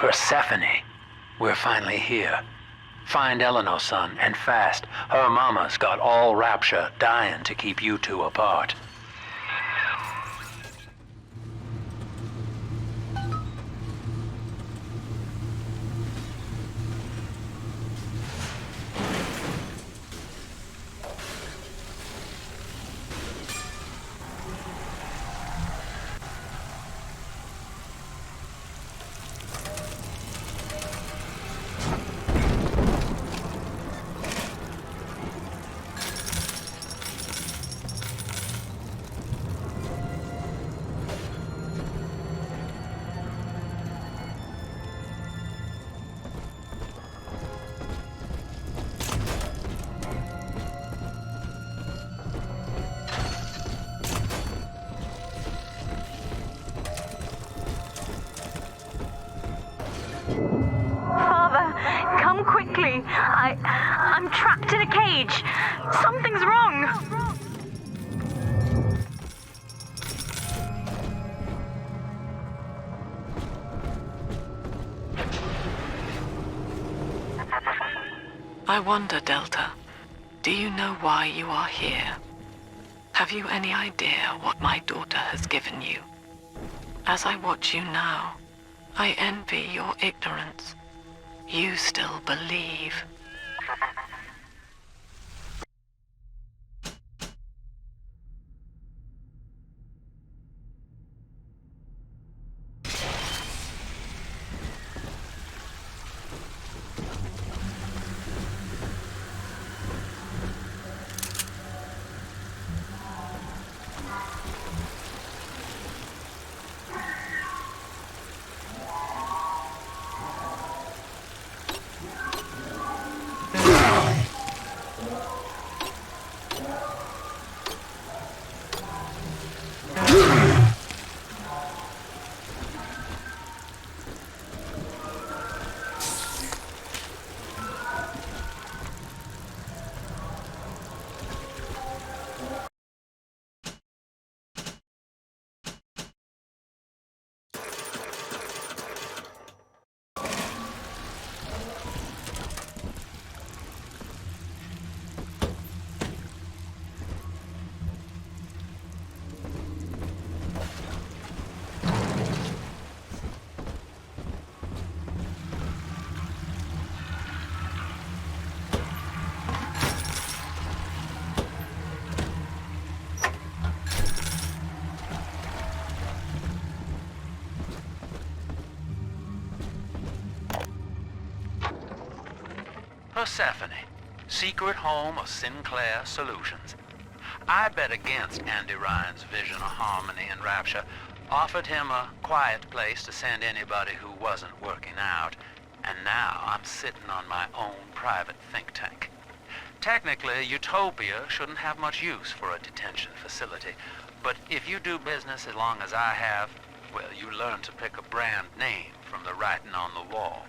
Persephone, we're finally here. Find Eleanor, son, and fast. Her mama's got all Rapture dying to keep you two apart. Come quickly. I'm trapped in a cage. Something's wrong. I wonder, Delta, do you know why you are here? Have you any idea what my daughter has given you? As I watch you now, I envy your ignorance. You still believe. Persephone, secret home of Sinclair Solutions. I bet against Andy Ryan's vision of harmony and rapture, offered him a quiet place to send anybody who wasn't working out, and now I'm sitting on my own private think tank. Technically, Utopia shouldn't have much use for a detention facility, but if you do business as long as I have, well, you learn to pick a brand name from the writing on the wall.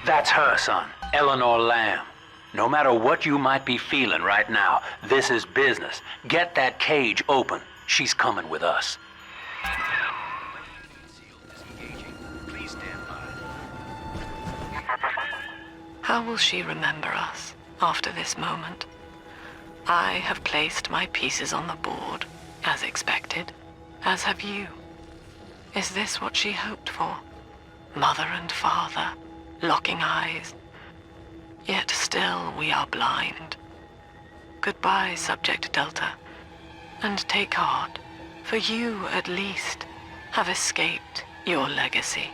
That's her, son, Eleanor Lamb. No matter what you might be feeling right now, this is business. Get that cage open. She's coming with us. How will she remember us after this moment? I have placed my pieces on the board, as expected, as have you. Is this what she hoped for? Mother and father, locking eyes. Yet still we are blind. Goodbye, Subject Delta. And take heart, for you, at least, have escaped your legacy.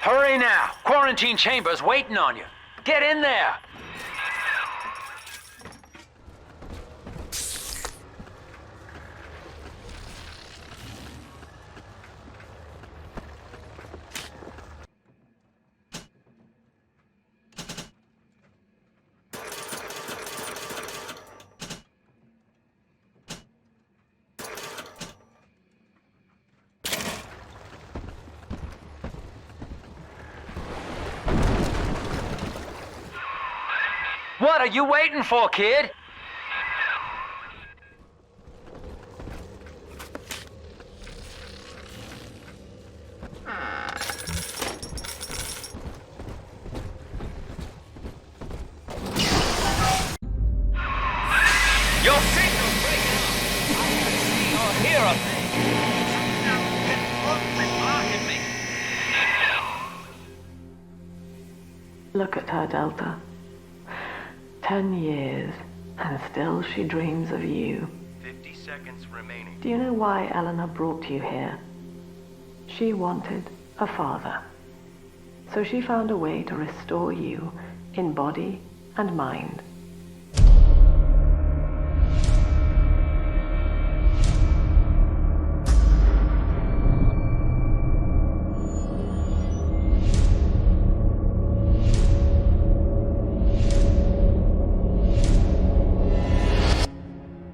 Hurry now. Quarantine chamber's waiting on you. Get in there. What are you waiting for, kid? Your signal's breaking up. I can see or hear a thing. Blocking me. Look at her, Delta. 10 years, and still she dreams of you. 50 seconds remaining. Do you know why Eleanor brought you here? She wanted a father. So she found a way to restore you in body and mind.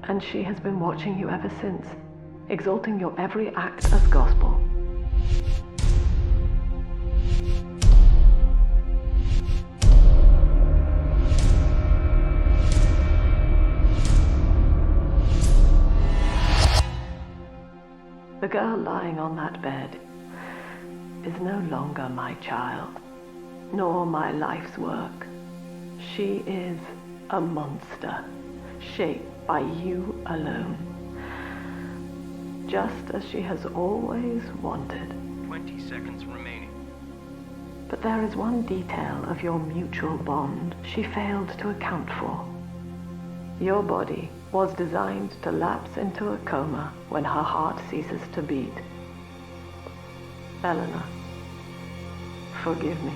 And she has been watching you ever since, exalting your every act as gospel. The girl lying on that bed is no longer my child, nor my life's work. She is a monster, shaped by you alone, just as she has always wanted. 20 seconds remaining. But there is one detail of your mutual bond she failed to account for. Your body was designed to lapse into a coma when her heart ceases to beat. Eleanor, forgive me.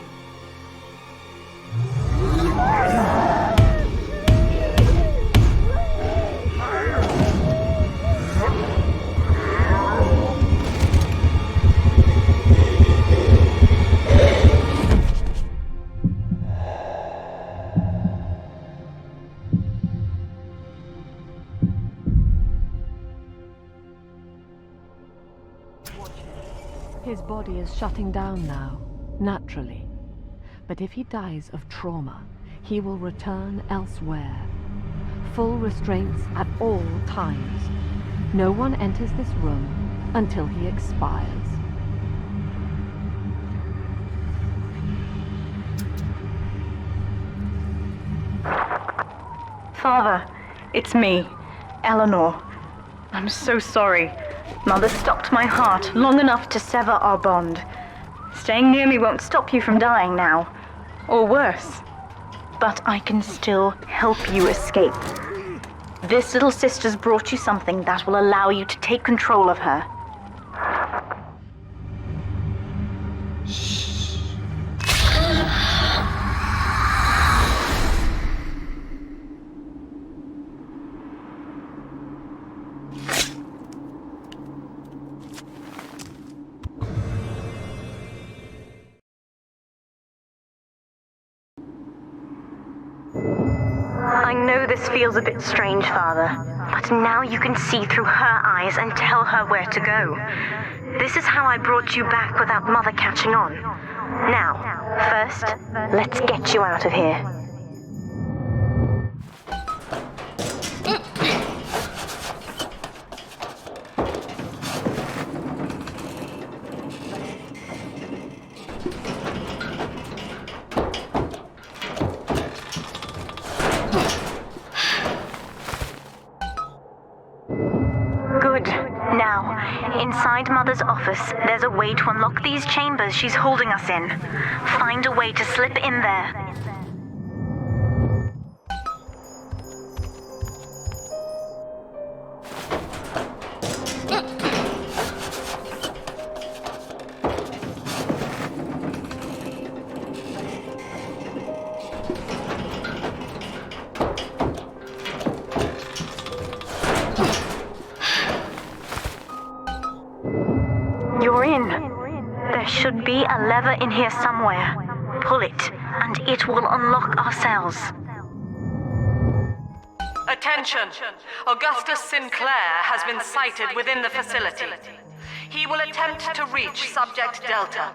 His body is shutting down now, naturally. But if he dies of trauma, he will return elsewhere. Full restraints at all times. No one enters this room until he expires. Father, it's me, Eleanor. I'm so sorry. Mother stopped my heart long enough to sever our bond. Staying near me won't stop you from dying now. Or worse. But I can still help you escape. This little sister's brought you something that will allow you to take control of her. I know this feels a bit strange, Father, but now you can see through her eyes and tell her where to go. This is how I brought you back without Mother catching on. Now, first, let's get you out of here. Inside Mother's office, there's a way to unlock these chambers she's holding us in. Find a way to slip in there. Marin, there should be a lever in here somewhere. Pull it, and it will unlock our cells. Attention! Augustus Sinclair has been sighted within the facility. He will attempt to reach Subject Delta.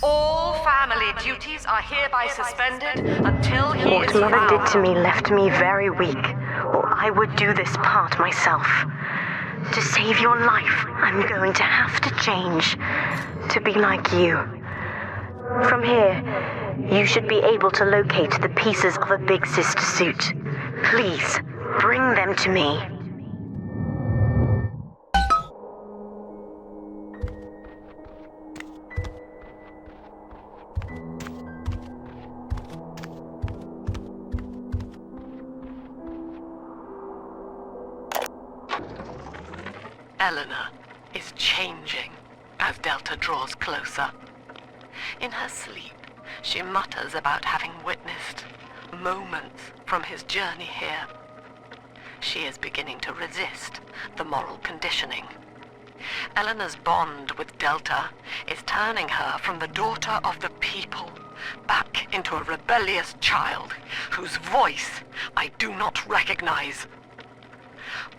All family duties are hereby suspended until he What is Mother found. did to me left me very weak, or I would do this part myself. To save your life, I'm going to have to change, to be like you. From here, you should be able to locate the pieces of a Big Sister suit. Please, bring them to me. Eleanor is changing as Delta draws closer. In her sleep, she mutters about having witnessed moments from his journey here. She is beginning to resist the moral conditioning. Eleanor's bond with Delta is turning her from the daughter of the people back into a rebellious child whose voice I do not recognize.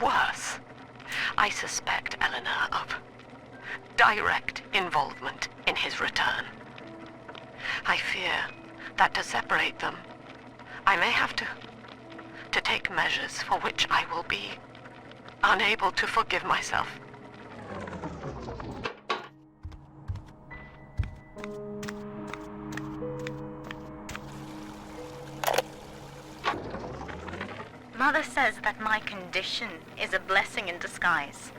Worse, I suspect Eleanor of direct involvement in his return. I fear that to separate them, I may have to take measures for which I will be unable to forgive myself. Mother says that my condition is a blessing in disguise.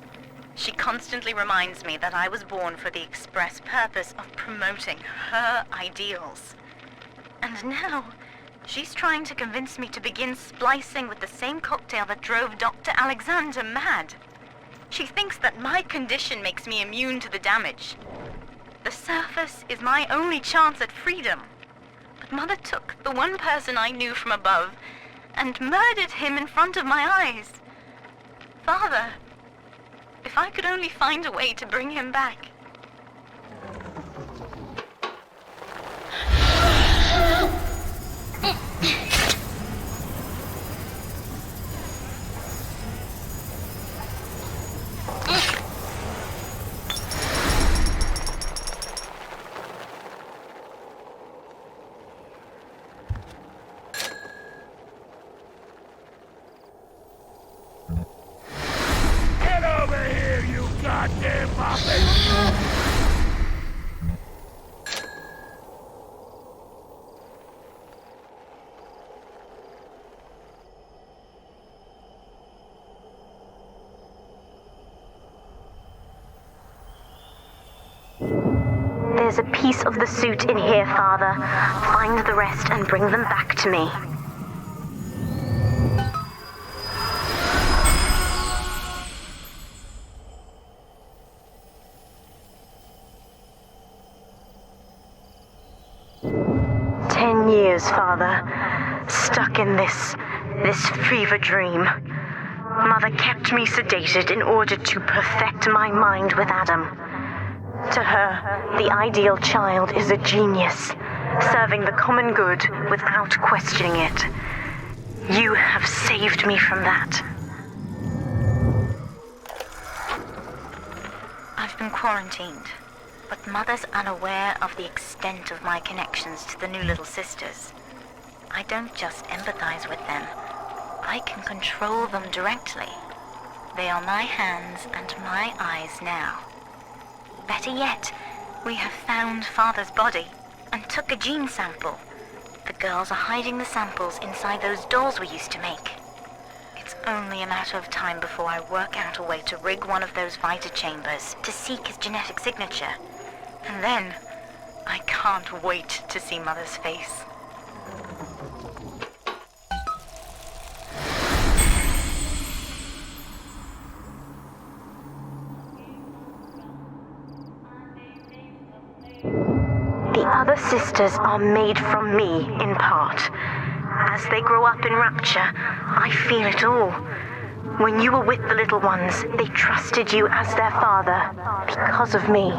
She constantly reminds me that I was born for the express purpose of promoting her ideals. And now, she's trying to convince me to begin splicing with the same cocktail that drove Dr. Alexander mad. She thinks that my condition makes me immune to the damage. The surface is my only chance at freedom. But Mother took the one person I knew from above and murdered him in front of my eyes. Father, if I could only find a way to bring him back. Get over here, you goddamn puppet! There's a piece of the suit in here, Father. Find the rest and bring them back to me. Years, Father, stuck in this fever dream. Mother kept me sedated in order to perfect my mind with Adam. To her, the ideal child is a genius, serving the common good without questioning it. You have saved me from that. I've been quarantined. But Mother's unaware of the extent of my connections to the new little sisters. I don't just empathize with them. I can control them directly. They are my hands and my eyes now. Better yet, we have found Father's body and took a gene sample. The girls are hiding the samples inside those dolls we used to make. It's only a matter of time before I work out a way to rig one of those vita chambers to seek his genetic signature. And then, I can't wait to see Mother's face. The other sisters are made from me, in part. As they grow up in Rapture, I feel it all. When you were with the little ones, they trusted you as their father, because of me.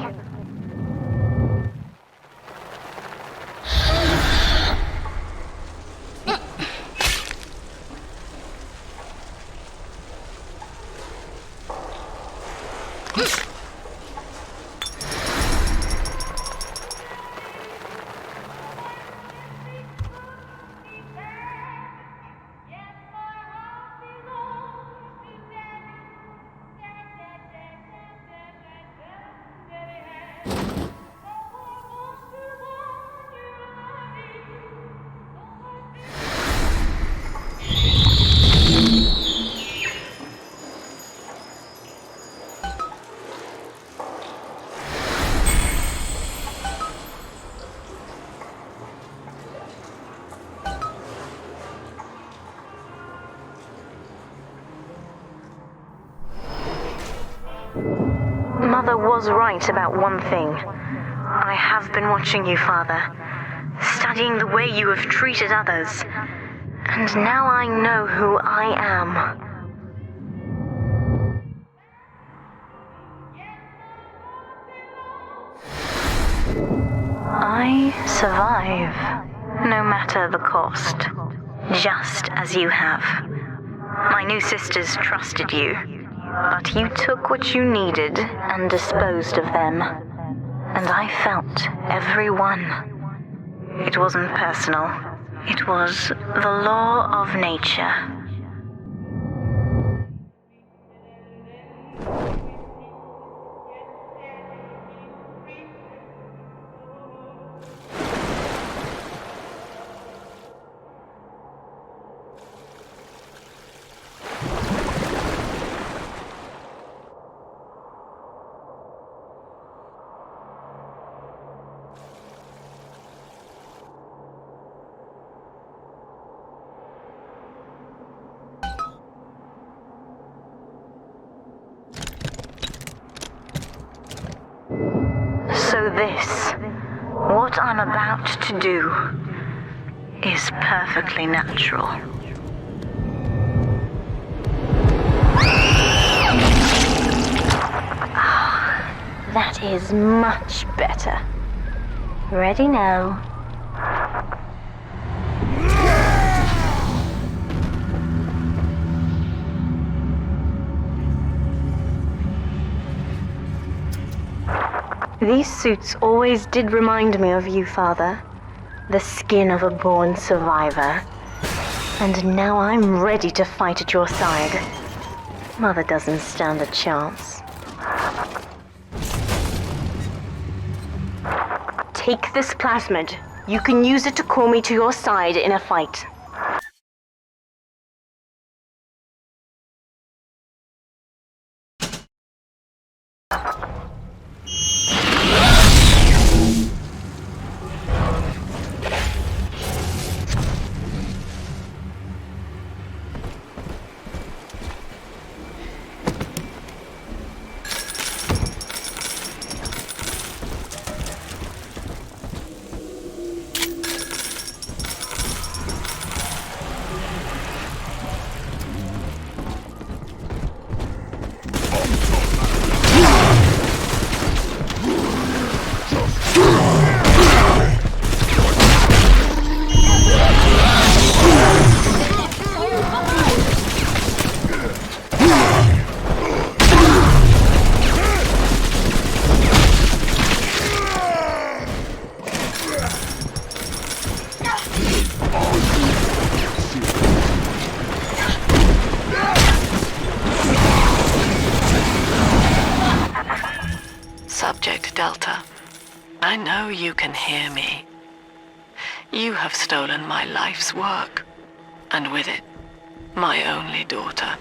Mother was right about one thing. I have been watching you, Father, studying the way you have treated others, and now I know who I am. I survive, no matter the cost, just as you have. My new sisters trusted you, but you took what you needed and disposed of them. And I felt every one. It wasn't personal. It was the law of nature. So this, what I'm about to do, is perfectly natural. That is much better. Ready now. These suits always did remind me of you, Father. The skin of a born survivor. And now I'm ready to fight at your side. Mother doesn't stand a chance. Take this plasmid. You can use it to call me to your side in a fight. Subject Delta, I know you can hear me. You have stolen my life's work, and with it, my only daughter.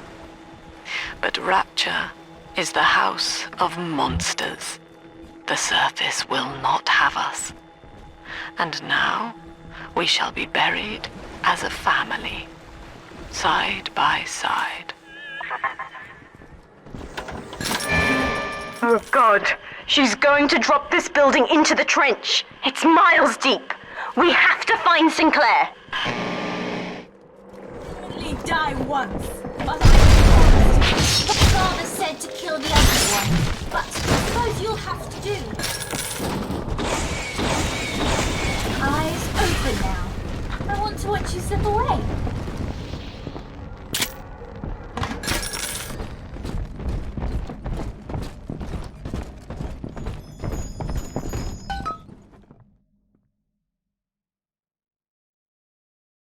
But Rapture is the house of monsters. The surface will not have us. And now, we shall be buried as a family, side by side. Oh God, she's going to drop this building into the trench. It's miles deep. We have to find Sinclair. Only die once.